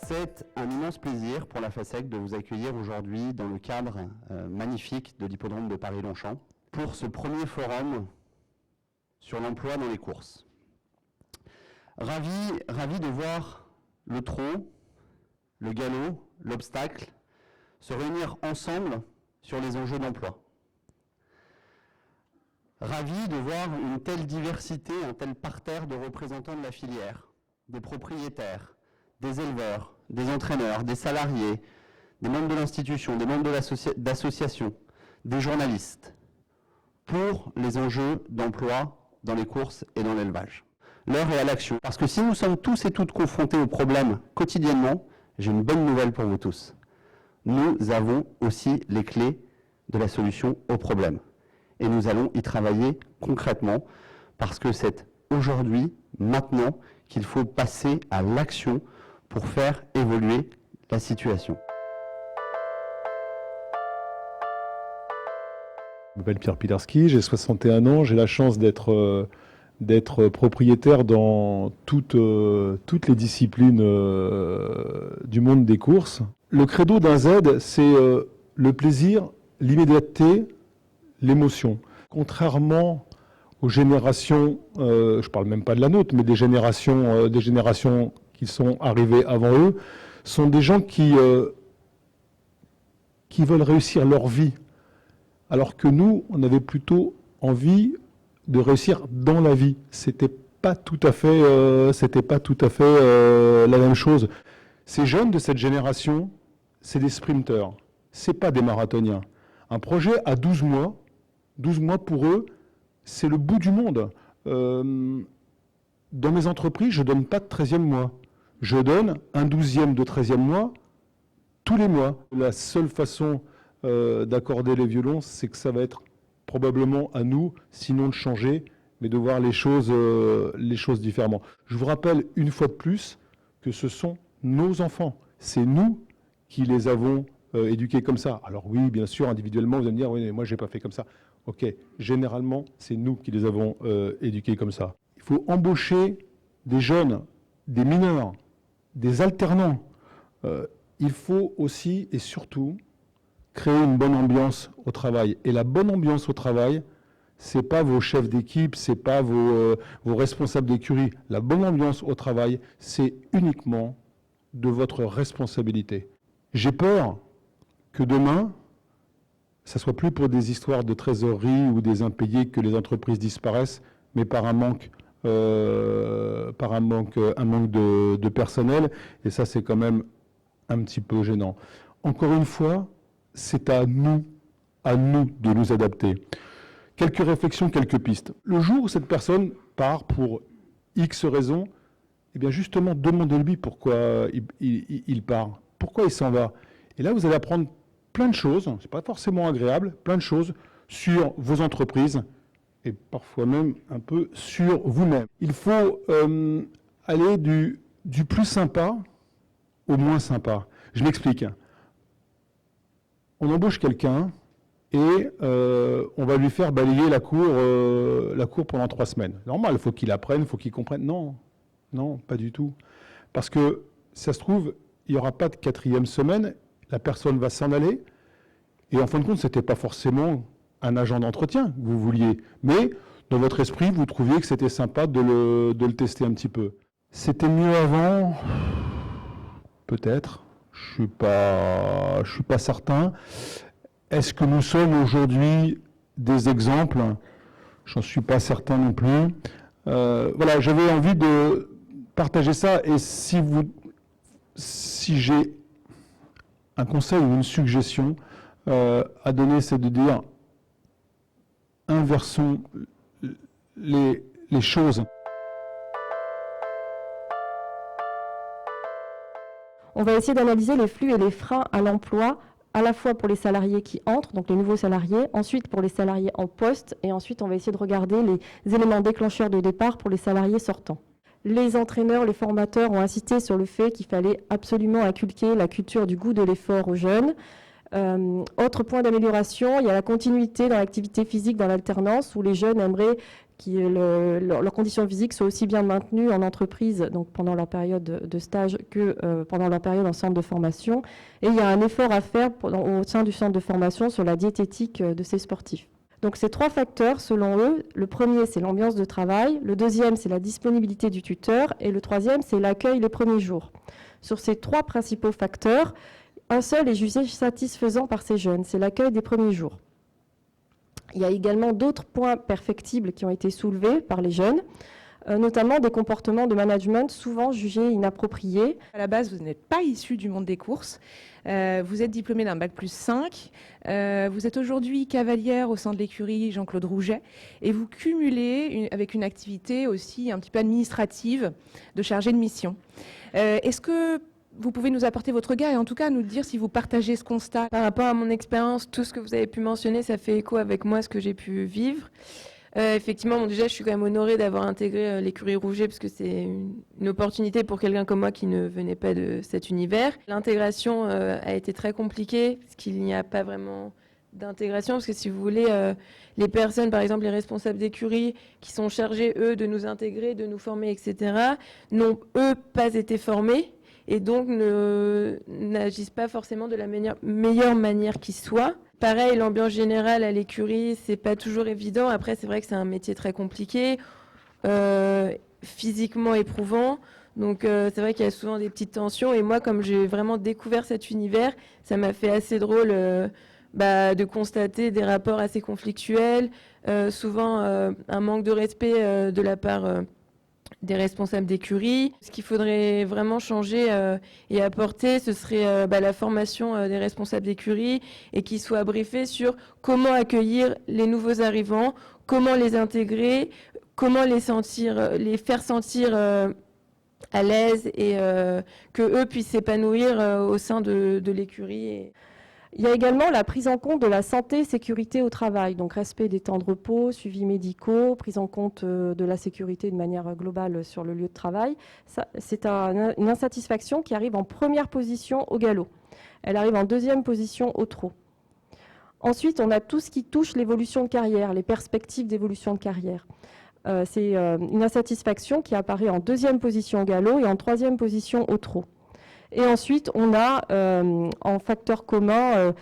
C'est un immense plaisir pour la FASEC de vous accueillir aujourd'hui dans le cadre magnifique de l'hippodrome de Paris-Longchamp pour ce premier forum sur l'emploi dans les courses. Ravi de voir le trot, le galop, l'obstacle se réunir ensemble sur les enjeux d'emploi. Ravi de voir une telle diversité, un tel parterre de représentants de la filière, des propriétaires, des éleveurs, des entraîneurs, des salariés, des membres de l'institution, des membres d'associations, des journalistes, pour les enjeux d'emploi dans les courses et dans l'élevage. L'heure est à l'action, parce que si nous sommes tous et toutes confrontés aux problèmes quotidiennement, j'ai une bonne nouvelle pour vous tous. Nous avons aussi les clés de la solution aux problèmes. Et nous allons y travailler concrètement, parce que c'est aujourd'hui, maintenant, qu'il faut passer à l'action pour faire évoluer la situation. Je m'appelle Pierre Pilarski, j'ai 61 ans, j'ai la chance d'être propriétaire dans toutes les disciplines du monde des courses. Le credo d'un Z, c'est le plaisir, l'immédiateté, l'émotion. Contrairement aux générations, je ne parle même pas de la nôtre, mais des générations qui sont arrivés avant eux, sont des gens qui veulent réussir leur vie. Alors que nous, on avait plutôt envie de réussir dans la vie. C'était pas tout à fait la même chose. Ces jeunes de cette génération, c'est des sprinteurs. C'est pas des marathoniens. Un projet à 12 mois pour eux, c'est le bout du monde. Dans mes entreprises, je donne pas de 13e mois. Je donne un 12e de 13e mois tous les mois. La seule façon d'accorder les violons, c'est que ça va être probablement à nous, sinon de changer, mais de voir les choses différemment. Je vous rappelle une fois de plus que ce sont nos enfants. C'est nous qui les avons éduqués comme ça. Alors oui, bien sûr, individuellement, vous allez me dire, oui, mais moi, je n'ai pas fait comme ça. OK, généralement, c'est nous qui les avons éduqués comme ça. Il faut embaucher des jeunes, des mineurs, des alternants. Il faut aussi et surtout créer une bonne ambiance au travail. Et la bonne ambiance au travail, c'est pas vos chefs d'équipe, c'est pas vos responsables d'écurie. La bonne ambiance au travail, c'est uniquement de votre responsabilité. J'ai peur que demain, ça soit plus pour des histoires de trésorerie ou des impayés que les entreprises disparaissent, mais par un manque de personnel. Et ça, c'est quand même un petit peu gênant. Encore une fois, c'est à nous de nous adapter. Quelques réflexions, quelques pistes. Le jour où cette personne part pour X raisons, eh bien justement, demandez-lui pourquoi il part, pourquoi il s'en va. Et là, vous allez apprendre plein de choses, c'est pas forcément agréable, plein de choses sur vos entreprises et parfois même un peu sur vous-même. Il faut aller du plus sympa au moins sympa. Je m'explique. On embauche quelqu'un et on va lui faire balayer la cour pendant 3 semaines. Normal, il faut qu'il apprenne, il faut qu'il comprenne. Non, pas du tout. Parce que, ça se trouve, il n'y aura pas de 4e semaine, la personne va s'en aller, et en fin de compte, ce n'était pas forcément un agent d'entretien que vous vouliez, mais dans votre esprit, vous trouviez que c'était sympa de le tester un petit peu. C'était mieux avant, peut-être. Je suis pas certain. Est-ce que nous sommes aujourd'hui des exemples? J'en suis pas certain non plus. Voilà, j'avais envie de partager ça. Et si j'ai un conseil ou une suggestion à donner, c'est de dire inversons les choses. On va essayer d'analyser les flux et les freins à l'emploi, à la fois pour les salariés qui entrent, donc les nouveaux salariés, ensuite pour les salariés en poste, et ensuite on va essayer de regarder les éléments déclencheurs de départ pour les salariés sortants. Les entraîneurs, les formateurs ont insisté sur le fait qu'il fallait absolument inculquer la culture du goût de l'effort aux jeunes. Autre point d'amélioration, il y a la continuité dans l'activité physique dans l'alternance, où les jeunes aimeraient leurs conditions physiques soient aussi bien maintenues en entreprise, donc pendant leur période de stage, que pendant leur période en centre de formation. Et il y a un effort à faire au sein du centre de formation sur la diététique de ces sportifs. Donc ces 3 facteurs, selon eux, le premier, c'est l'ambiance de travail, le deuxième, c'est la disponibilité du tuteur, et le troisième, c'est l'accueil les premiers jours. Sur ces 3 principaux facteurs, un seul est jugé satisfaisant par ces jeunes, c'est l'accueil des premiers jours. Il y a également d'autres points perfectibles qui ont été soulevés par les jeunes, notamment des comportements de management souvent jugés inappropriés. À la base, vous n'êtes pas issu du monde des courses. Vous êtes diplômé d'un bac+5. Vous êtes aujourd'hui cavalière au sein de l'écurie Jean-Claude Rouget. Et vous cumulez avec une activité aussi un petit peu administrative de chargé de mission. Est-ce que vous pouvez nous apporter votre regard et en tout cas nous dire si vous partagez ce constat? Par rapport à mon expérience, tout ce que vous avez pu mentionner, ça fait écho avec moi, ce que j'ai pu vivre. Effectivement, déjà, je suis quand même honorée d'avoir intégré l'écurie Rouget parce que c'est une opportunité pour quelqu'un comme moi qui ne venait pas de cet univers. L'intégration a été très compliquée parce qu'il n'y a pas vraiment d'intégration parce que si vous voulez, les personnes, par exemple les responsables d'écurie qui sont chargés, eux, de nous intégrer, de nous former, etc., n'ont, eux, pas été formés. Et donc n'agissent pas forcément de la meilleure manière qui soit. Pareil, l'ambiance générale à l'écurie, c'est pas toujours évident. Après, c'est vrai que c'est un métier très compliqué, physiquement éprouvant. Donc c'est vrai qu'il y a souvent des petites tensions. Et moi, comme j'ai vraiment découvert cet univers, ça m'a fait assez drôle de constater des rapports assez conflictuels, souvent un manque de respect de la part des responsables d'écurie. Ce qu'il faudrait vraiment changer et apporter, ce serait la formation des responsables d'écurie et qu'ils soient briefés sur comment accueillir les nouveaux arrivants, comment les intégrer, comment les faire sentir à l'aise et que eux puissent s'épanouir au sein de l'écurie. Il y a également la prise en compte de la santé et sécurité au travail, donc respect des temps de repos, suivis médicaux, prise en compte de la sécurité de manière globale sur le lieu de travail. C'est une insatisfaction qui arrive en première position au galop. Elle arrive en deuxième position au trot. Ensuite, on a tout ce qui touche l'évolution de carrière, les perspectives d'évolution de carrière. C'est une insatisfaction qui apparaît en deuxième position au galop et en troisième position au trot. Et ensuite, on a en facteur commun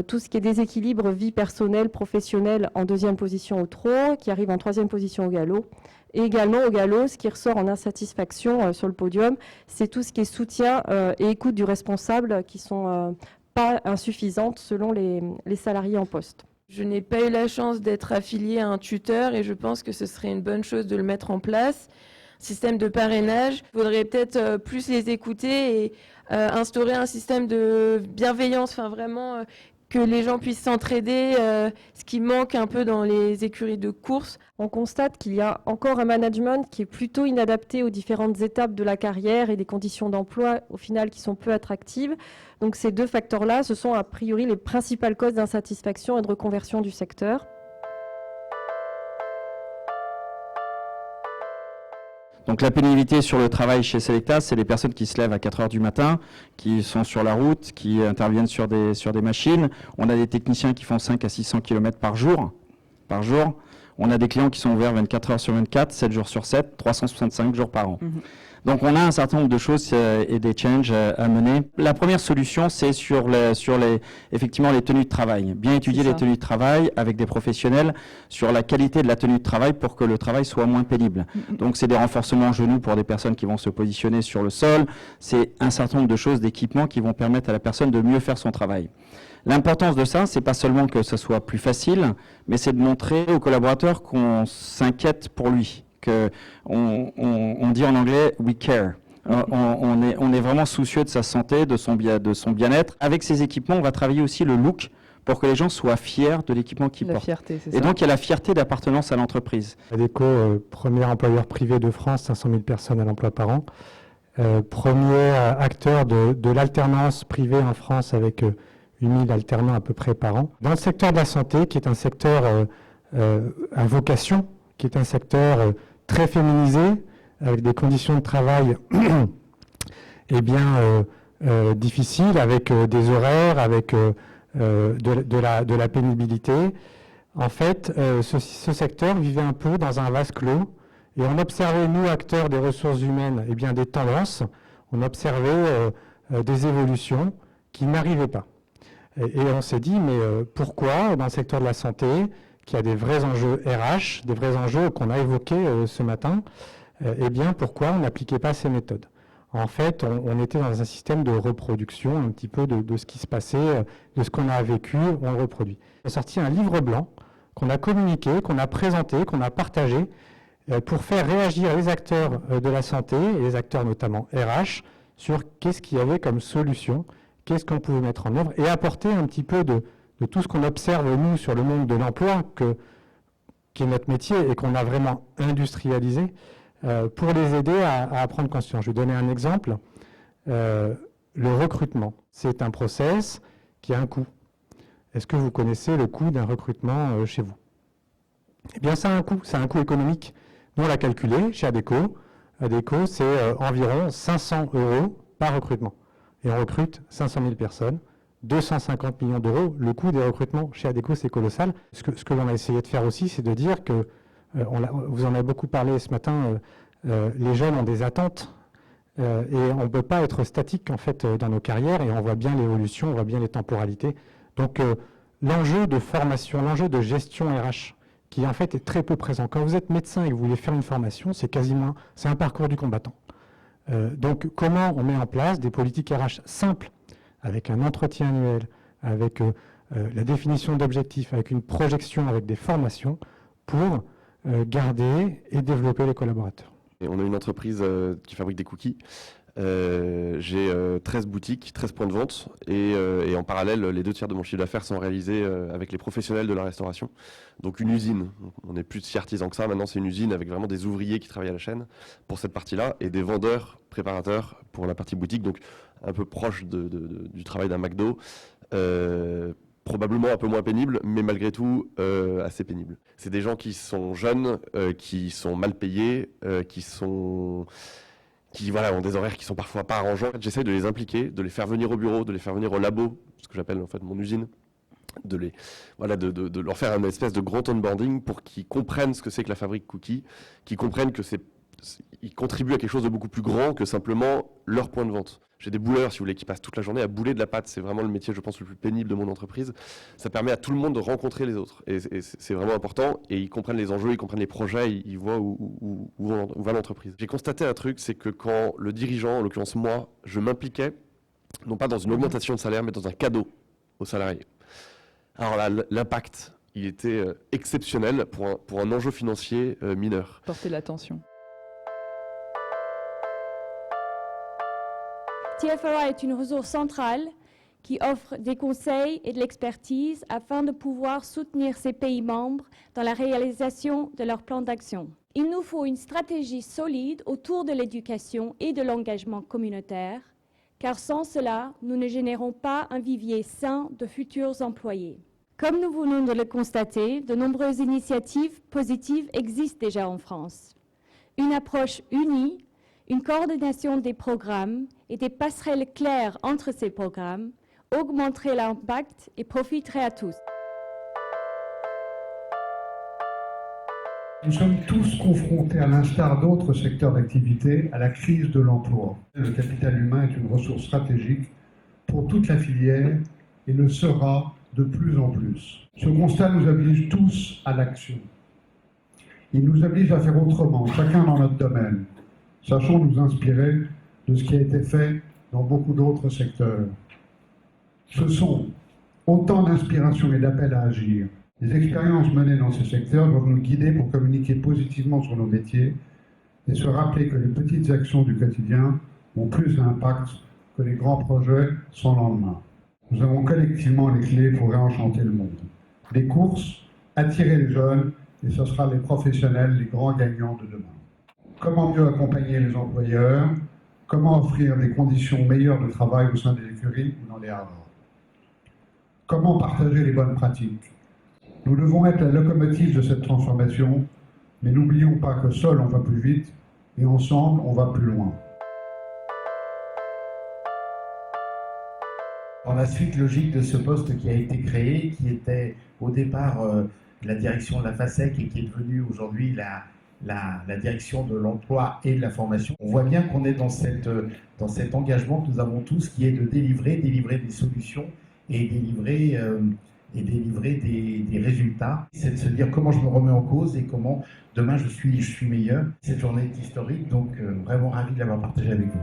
tout ce qui est déséquilibre vie personnelle, professionnelle en deuxième position au trot, qui arrive en troisième position au galop. Et également au galop, ce qui ressort en insatisfaction sur le podium, c'est tout ce qui est soutien et écoute du responsable qui sont pas insuffisantes selon les salariés en poste. Je n'ai pas eu la chance d'être affiliée à un tuteur et je pense que ce serait une bonne chose de le mettre en place. Système de parrainage, il faudrait peut-être plus les écouter et instaurer un système de bienveillance, enfin vraiment que les gens puissent s'entraider, ce qui manque un peu dans les écuries de course. On constate qu'il y a encore un management qui est plutôt inadapté aux différentes étapes de la carrière et des conditions d'emploi au final qui sont peu attractives. Donc ces 2 facteurs-là, ce sont a priori les principales causes d'insatisfaction et de reconversion du secteur. Donc la pénibilité sur le travail chez Selecta, c'est les personnes qui se lèvent à 4 heures du matin, qui sont sur la route, qui interviennent sur des machines. On a des techniciens qui font 5 à 600 km par jour. On a des clients qui sont ouverts 24 heures sur 24, 7 jours sur 7, 365 jours par an. Donc on a un certain nombre de choses et des challenges à mener. La première solution, c'est effectivement les tenues de travail. Bien étudier les tenues de travail avec des professionnels sur la qualité de la tenue de travail pour que le travail soit moins pénible. Donc c'est des renforcements genoux pour des personnes qui vont se positionner sur le sol. C'est un certain nombre de choses, d'équipements qui vont permettre à la personne de mieux faire son travail. L'importance de ça, c'est pas seulement que ça soit plus facile, mais c'est de montrer au collaborateur qu'on s'inquiète pour lui. On dit en anglais « we care ». On est vraiment soucieux de sa santé, de son bien-être. Avec ces équipements, on va travailler aussi le look pour que les gens soient fiers de l'équipement qu'ils portent. Fierté, c'est Et donc, il y a la fierté d'appartenance à l'entreprise. Adecco, premier employeur privé de France, 500 000 personnes à l'emploi par an. Premier acteur de l'alternance privée en France avec 8000 alternants à peu près par an. Dans le secteur de la santé, qui est un secteur à vocation, qui est un secteur très féminisé, avec des conditions de travail difficiles, avec des horaires, avec de la pénibilité. En fait, ce secteur vivait un peu dans un vase clos et on observait, nous, acteurs des ressources humaines, eh bien, des tendances, on observait des évolutions qui n'arrivaient pas. Et on s'est dit, mais pourquoi, dans le secteur de la santé, qui a des vrais enjeux RH, des vrais enjeux qu'on a évoqués ce matin, eh bien, pourquoi on n'appliquait pas ces méthodes? En fait, on était dans un système de reproduction, un petit peu de ce qui se passait, de ce qu'on a vécu, on le reproduit. On a sorti un livre blanc qu'on a communiqué, qu'on a présenté, qu'on a partagé, pour faire réagir les acteurs de la santé, et les acteurs notamment RH, sur qu'est-ce qu'il y avait comme solution, qu'est-ce qu'on pouvait mettre en œuvre, et apporter un petit peu de tout ce qu'on observe, nous, sur le monde de l'emploi, qui est notre métier et qu'on a vraiment industrialisé, pour les aider à prendre conscience. Je vais donner un exemple. Le recrutement, c'est un process qui a un coût. Est-ce que vous connaissez le coût d'un recrutement chez vous? Eh bien, ça a un coût. C'est un coût économique. Nous, on l'a calculé chez Adecco. Adecco, c'est environ 500 € par recrutement. Et on recrute 500 000 personnes. 250 millions d'euros. Le coût des recrutements chez Adecco, c'est colossal. Ce que l'on a essayé de faire aussi, c'est de dire que, vous en avez beaucoup parlé ce matin, les jeunes ont des attentes et on ne peut pas être statique en fait dans nos carrières et on voit bien l'évolution, on voit bien les temporalités. Donc l'enjeu de formation, l'enjeu de gestion RH, qui en fait est très peu présent. Quand vous êtes médecin et que vous voulez faire une formation, c'est un parcours du combattant. Donc comment on met en place des politiques RH simples, avec un entretien annuel, avec la définition d'objectifs, avec une projection, avec des formations, pour garder et développer les collaborateurs. Et on a une entreprise qui fabrique des cookies. J'ai 13 boutiques, 13 points de vente et en parallèle, les 2 tiers de mon chiffre d'affaires sont réalisés avec les professionnels de la restauration. Donc une usine, on n'est plus si artisan que ça, maintenant c'est une usine avec vraiment des ouvriers qui travaillent à la chaîne pour cette partie-là et des vendeurs, préparateurs pour la partie boutique, donc un peu proche du travail d'un McDo. Probablement un peu moins pénible, mais malgré tout assez pénible. C'est des gens qui sont jeunes, qui sont mal payés, qui ont des horaires qui sont parfois pas arrangeants. J'essaie de les impliquer, de les faire venir au bureau, de les faire venir au labo, ce que j'appelle en fait mon usine, de leur faire une espèce de grand onboarding pour qu'ils comprennent ce que c'est que la fabrique cookie, qu'ils comprennent que ils contribuent à quelque chose de beaucoup plus grand que simplement leur point de vente. J'ai des bouleurs, si vous voulez, qui passent toute la journée à bouler de la pâte. C'est vraiment le métier, je pense, le plus pénible de mon entreprise. Ça permet à tout le monde de rencontrer les autres. Et c'est vraiment important. Et ils comprennent les enjeux, ils comprennent les projets, ils voient où va l'entreprise. J'ai constaté un truc, c'est que quand le dirigeant, en l'occurrence moi, je m'impliquais, non pas dans une augmentation de salaire, mais dans un cadeau aux salariés. Alors là, l'impact, il était exceptionnel pour un enjeu financier mineur. Porter l'attention. TFRA est une ressource centrale qui offre des conseils et de l'expertise afin de pouvoir soutenir ses pays membres dans la réalisation de leur plan d'action. Il nous faut une stratégie solide autour de l'éducation et de l'engagement communautaire, car sans cela, nous ne générons pas un vivier sain de futurs employés. Comme nous venons de le constater, de nombreuses initiatives positives existent déjà en France. Une approche unie, une coordination des programmes et des passerelles claires entre ces programmes augmenterait l'impact et profiterait à tous. Nous sommes tous confrontés, à l'instar d'autres secteurs d'activité, à la crise de l'emploi. Le capital humain est une ressource stratégique pour toute la filière et le sera de plus en plus. Ce constat nous oblige tous à l'action. Il nous oblige à faire autrement, chacun dans notre domaine. Sachons nous inspirer de ce qui a été fait dans beaucoup d'autres secteurs. Ce sont autant d'inspiration et d'appel à agir. Les expériences menées dans ces secteurs doivent nous guider pour communiquer positivement sur nos métiers et se rappeler que les petites actions du quotidien ont plus d'impact que les grands projets sans lendemain. Nous avons collectivement les clés pour réenchanter le monde. Les courses, attirer les jeunes, et ce sera les professionnels, les grands gagnants de demain. Comment mieux accompagner les employeurs? Comment offrir des conditions meilleures de travail au sein des écuries ou dans les havres? Comment partager les bonnes pratiques? Nous devons être la locomotive de cette transformation, mais n'oublions pas que seul on va plus vite et ensemble on va plus loin. Dans la suite logique de ce poste qui a été créé, qui était au départ la direction de la FASEC et qui est devenue aujourd'hui la direction de l'emploi et de la formation. On voit bien qu'on est dans cet engagement que nous avons tous, qui est de délivrer des solutions et délivrer des résultats. C'est de se dire comment je me remets en cause et comment demain je suis meilleur. Cette journée est historique, donc vraiment ravi de l'avoir partagée avec vous.